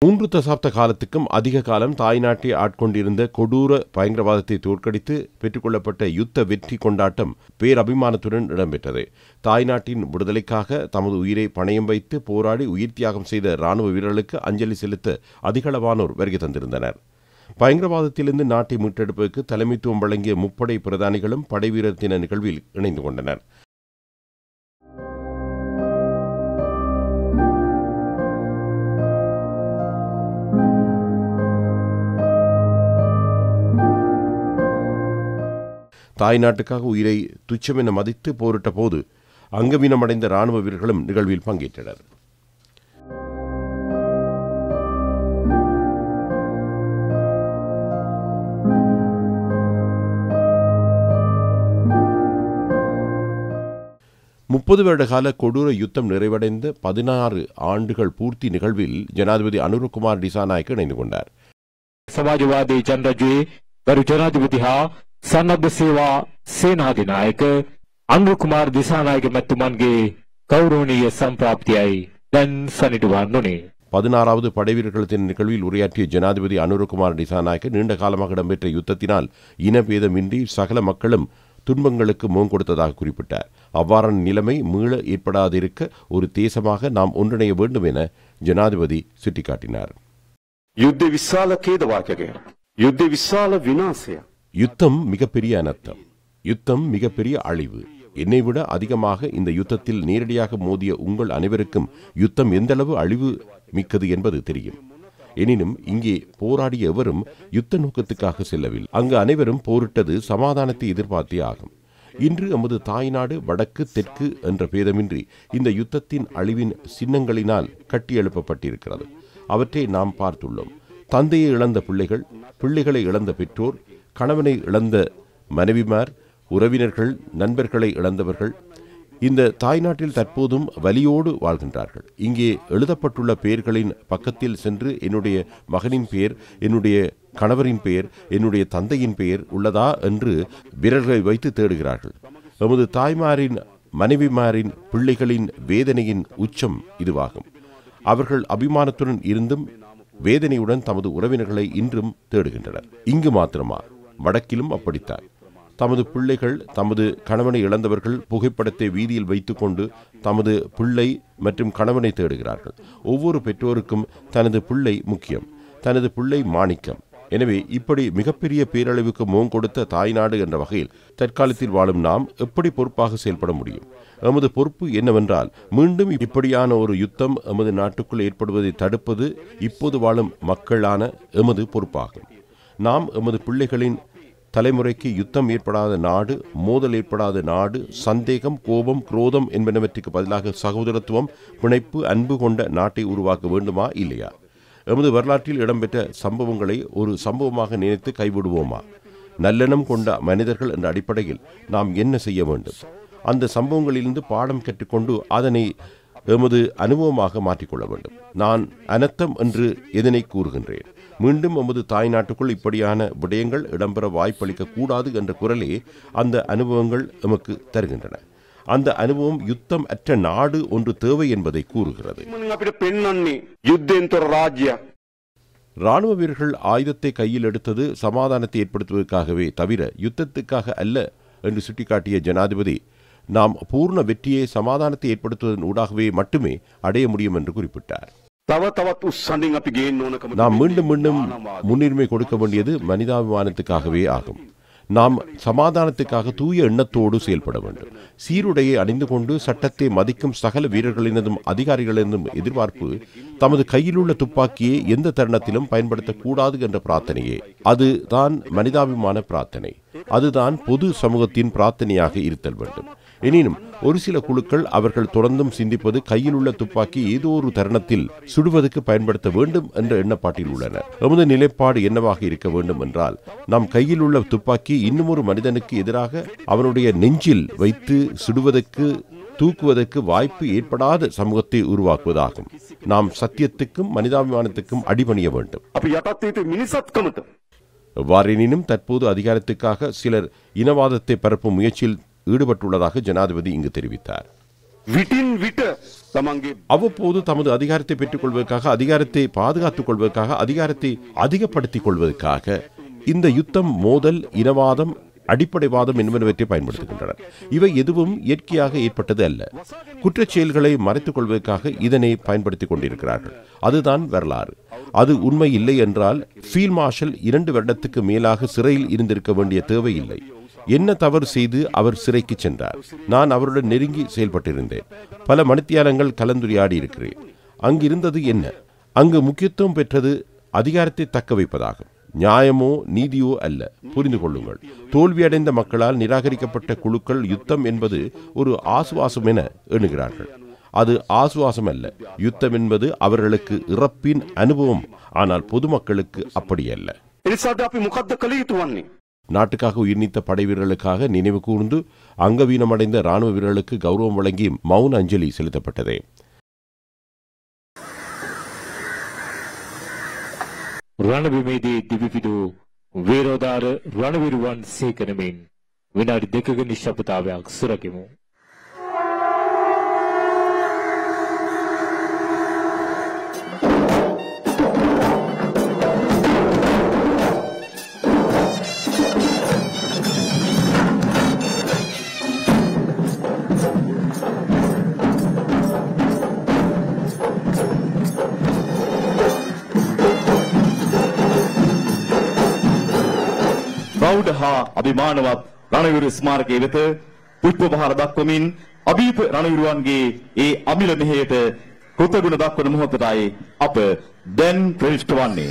3 தசாப்த காலத்துக்கும் அதிக காலம் தாய்நாட்டை ஆட்கொண்டிருந்த கொடூர பயங்கரவாதத்தை தோற்கடித்து பெற்றுக்கொள்ளப்பட்ட யுத்த வெற்றி கொண்டாட்டம் பேரபிமானத்துடன் இடம்பெற்றது. தாய்நாட்டின் விடுதலைக்காக தமது உயிரை பணயம் வைத்து போராடி உயிர் தியாகம் செய்த இராணுவ வீரர்களுக்கு அஞ்சலி செலுத்த அதிகளவானோர் வருகை தந்திருந்தனர். பயங்கரவாதத்திலிருந்து நாட்டை மீட்டெடுப்பதற்கு தலைமைத்துவம் வழங்கிய முப்படை பிரதானிகளும் படைவீரர் தின நிகழ்வில் இணைந்து கொண்டனர். தாய்நாட்டுக்காக உயிரை துச்சமென மதித்து போரிட்ட போது அங்கவீனமடைந்த இராணுவ வீரர்களும் நிகழ்வில் பங்கேற்றனர். முப்பது வருட கால கொடூர யுத்தம் நிறைவடைந்த 16 ஆண்டுகள் பூர்த்தி நிகழ்வில் ஜனாதிபதி அனுரகுமார் திசாநாயக்க இணைந்து கொண்டார். சமாஜ்வாதி ஜனராஜ்வே கரு ஜனாதிபதி සන්නද්ධ සේවා සේනාධිනායක අනුරකුමාර දිසානායක මැතිතුමන්ගේ ගෞරවනීය සම්ප්‍රාප්තියයි දැන් සනිටුවන්නුනේ. 16வது படைவீரர்கள் தின நிகழ்வில் உரையாற்றிய ஜனாதிபதி அனுரகுமார் திசாநாயக்க நீண்ட காலமாக இடம்பெற்ற யுத்தத்தினால் இனபேதமின்றி சகல மக்களும் துன்பங்களுக்கு முகம் கொடுத்ததாக குறிப்பிட்டார். அவ்வாறான நிலைமை மீள ஏற்படாதிருக்க ஒரு தேசமாக நாம் ஒன்றிணைய வேண்டும் என ஜனாதிபதி சுட்டிக்காட்டினார். யுத்த விசால கேதவாக்ககே யுத்த விசால விநாசய யுத்தம் மிகப்பெரிய அனர்த்தம், யுத்தம் மிகப்பெரிய அழிவு. என்னை விட அதிகமாக இந்த யுத்தத்தில் நேரடியாக மோதிய உங்கள் அனைவருக்கும் யுத்தம் எந்தளவு அழிவு மிக்கது என்பது தெரியும். எனினும் இங்கே போராடிய எவரும் யுத்த நோக்கத்துக்காக செல்லவில்லை. அங்கு அனைவரும் போரிட்டது சமாதானத்தை எதிர்பார்த்தே ஆகும். இன்று நமது தாய்நாடு வடக்கு தெற்கு என்ற பேதமின்றி இந்த யுத்தத்தின் அழிவின் சின்னங்களினால் கட்டியெழுப்பப்பட்டிருக்கிறது. அவற்றை நாம் பார்த்துள்ளோம். தந்தையை இழந்த பிள்ளைகள், பிள்ளைகளை இழந்த பெற்றோர், கணவனை இழந்த மனைவிமார், உறவினர்கள், நண்பர்களை இழந்தவர்கள் இந்த தாய்நாட்டில் தற்போதும் வலியோடு வாழ்கின்றார்கள். இங்கே எழுதப்பட்டுள்ள பெயர்களின் பக்கத்தில் சென்று என்னுடைய மகனின் பெயர், என்னுடைய கணவரின் பெயர், என்னுடைய தந்தையின் பெயர் உள்ளதா என்று விரல்களை வைத்து தேடுகிறார்கள். நமது தாய்மாரின், மனைவிமாரின், பிள்ளைகளின் வேதனையின் உச்சம் இதுவாகும். அவர்கள் அபிமானத்துடன் இருந்தும் வேதனையுடன் தமது உறவினர்களை இன்றும் தேடுகின்றனர். இங்கு மாத்திரமா, வடக்கிலும் அப்படித்தான். தமது பிள்ளைகள், தமது கணவனை இழந்தவர்கள் புகைப்படத்தை வீதியில் வைத்துக்கொண்டு தமது பிள்ளை மற்றும் கணவனை தேடுகிறார்கள். ஒவ்வொரு பெற்றோருக்கும் தனது பிள்ளை முக்கியம், தனது பிள்ளை மாணிக்கம். எனவே இப்படி மிகப்பெரிய பேரழிவுக்கு முகம் கொடுத்த தாய்நாடு என்ற வகையில் தற்காலத்தில் வாழும் நாம் எப்படி பொறுப்பாக செயல்பட முடியும்? எமது பொறுப்பு என்னவென்றால், மீண்டும் இப்படியான ஒரு யுத்தம் எமது நாட்டுக்குள் ஏற்படுவதை தடுப்பது இப்போது வாழும் மக்களான எமது பொறுப்பாகும். நாம் எமது பிள்ளைகளின் தலைமுறைக்கு யுத்தம் ஏற்படாத நாடு, மோதல் ஏற்படாத நாடு, சந்தேகம், கோபம், குரோதம் என்பனவற்றுக்கு பதிலாக சகோதரத்துவம், பிணைப்பு, அன்பு கொண்ட நாட்டை உருவாக்க வேண்டுமா இல்லையா? எமது வரலாற்றில் இடம்பெற்ற சம்பவங்களை ஒரு சம்பவமாக நினைத்து கைவிடுவோமா? நல்லெண்ணம் கொண்ட மனிதர்கள் என்ற அடிப்படையில் நாம் என்ன செய்ய வேண்டும்? அந்த சம்பவங்களிலிருந்து பாடம் கற்றுக்கொண்டு அதனை எமது அனுபவமாக மாற்றிக்கொள்ள வேண்டும். நான் அனர்த்தம் என்று எதனை கூறுகின்றேன்? மீண்டும் எமது தாய்நாட்டுக்குள் இப்படியான விடயங்கள் இடம்பெற வாய்ப்பளிக்க கூடாது என்ற குரலே அந்த அனுபவங்கள் எமக்கு தருகின்றன. அந்த அனுபவம் யுத்தம் அற்ற நாடு ஒன்று தேவை என்பதை கூறுகிறது. இராணுவ வீரர்கள் ஆயுதத்தை கையில் எடுத்தது சமாதானத்தை ஏற்படுத்துவதற்காகவே தவிர யுத்தத்துக்காக அல்ல என்று சுட்டிக்காட்டிய ஜனாதிபதி, நாம் பூர்ண வெற்றியை சமாதானத்தை ஏற்படுத்துவதன் ஊடாகவே மட்டுமே அடைய முடியும் என்று குறிப்பிட்டார். நாம் மீண்டும் மீண்டும் முன்னுரிமை கொடுக்க வேண்டியது மனிதாபிமானத்துக்காகவே ஆகும். நாம் சமாதானத்துக்காக தூய எண்ணத்தோடு செயல்பட வேண்டும். சீருடையை அணிந்து கொண்டு சட்டத்தை மதிக்கும் சகல வீரர்களினதும் அதிகாரிகளினதும் எதிர்பார்ப்பு தமது கையில் உள்ள துப்பாக்கியை எந்த தருணத்திலும் பயன்படுத்தக்கூடாது என்ற பிரார்த்தனையே. அதுதான் மனிதாபிமான பிரார்த்தனை. அதுதான் பொது சமூகத்தின் பிரார்த்தனையாக இருத்தல் வேண்டும். எனினும் ஒரு சில குழுக்கள் அவர்கள் தொடர்ந்தும் சிந்திப்பது கையில் உள்ள துப்பாக்கி ஏதோ ஒரு தருணத்தில் சுடுவதற்கு பயன்படுத்த வேண்டும் என்ற எண்ணப்பாட்டில் உள்ளனர். எமது நிலைப்பாடு என்னவாக இருக்க வேண்டும் என்றால், நம் கையில் உள்ள துப்பாக்கி இன்னும் ஒரு மனிதனுக்கு எதிராக அவனுடைய நெஞ்சில் வைத்து சுடுவதற்கு, தூக்குவதற்கு வாய்ப்பு ஏற்படாத சமூகத்தை உருவாக்குவதாகும். நாம் சத்தியத்துக்கும் மனிதாபிமானத்துக்கும் அடிபணிய வேண்டும். எவ்வாறெனினும் தற்போது அதிகாரத்துக்காக சிலர் இனவாதத்தை பரப்பும் முயற்சியில் ஈடுபட்டுள்ளதாக ஜனாதிபதி இங்கு தெரிவித்தார். තමන්ගේ அவ்வப்போது தமது அதிகாரத்தை பெற்றுக் கொள்வதற்காக, அதிகாரத்தை பாதுகாத்துக் கொள்வதற்காக, அதிகாரத்தை அதிகப்படுத்திக் கொள்வதற்காக இந்த யுத்தம், மோதல், இனவாதம், அடிப்படைவாதம் என்பனவற்றை பயன்படுத்துகின்றனர். இவை எதுவும் இயற்கையாக ஏற்பட்டது அல்ல. குற்றச் செயல்களை மறைத்துக் கொள்வதற்காக இதனை பயன்படுத்திக் கொண்டிருக்கிறார்கள். அதுதான் வரலாறு. அது உண்மை இல்லை என்றால் ஃபீல்ட் மார்ஷல் 2 வருடத்துக்கு மேலாக சிறையில் இருந்திருக்க வேண்டிய தேவை இல்லை. என்ன தவறு செய்து அவர் சிறைக்கு சென்றார்? நான் அவருடன் நெருங்கி செயல்பட்டிருந்தேன். பல மணித்தியாலங்கள் கலந்துரையாடி இருக்கிறேன். அங்கிருந்தது என்ன? அங்கு முக்கியத்துவம் பெற்றது அதிகாரத்தை தக்க வைப்பதாகும். நியாயமோ நீதியோ அல்ல. புரிந்து கொள்ளுங்கள். தோல்வியடைந்த மக்களால் நிராகரிக்கப்பட்ட குழுக்கள் யுத்தம் என்பது ஒரு ஆசுவாசம் என எண்ணுகிறார்கள். அது ஆசுவாசம் அல்ல. யுத்தம் என்பது அவர்களுக்கு இறப்பின் அனுபவம். ஆனால் பொதுமக்களுக்கு அப்படி அல்ல. நாட்டுக்காக உயிர்நீத்த படை வீரர்களுக்காக நினைவு கூர்ந்து அங்கவீனமடைந்த ராணுவ வீரர்களுக்கு கௌரவம் வழங்கி மௌன அஞ்சலி செலுத்தப்பட்டது. රණවිමේදී දිවිපිදු වීරෝදාර රණවිරුවන් සීකරමින් විනාඩි 2ක නිශ්ශබ්දතාවයක් සුරකිමු. ප්‍රෞಢ හා අභිමානවත් රණවිරු ස්මාරකයේ වෙත පුෂ්පපහර දක්වමින් අභීප රණවිරුවන්ගේ ඒ අමිල මෙහෙයට කෘතගුණ දක්වන මොහොතටයි අප දැන් ප්‍රවිෂ්ඨ වන්නේ.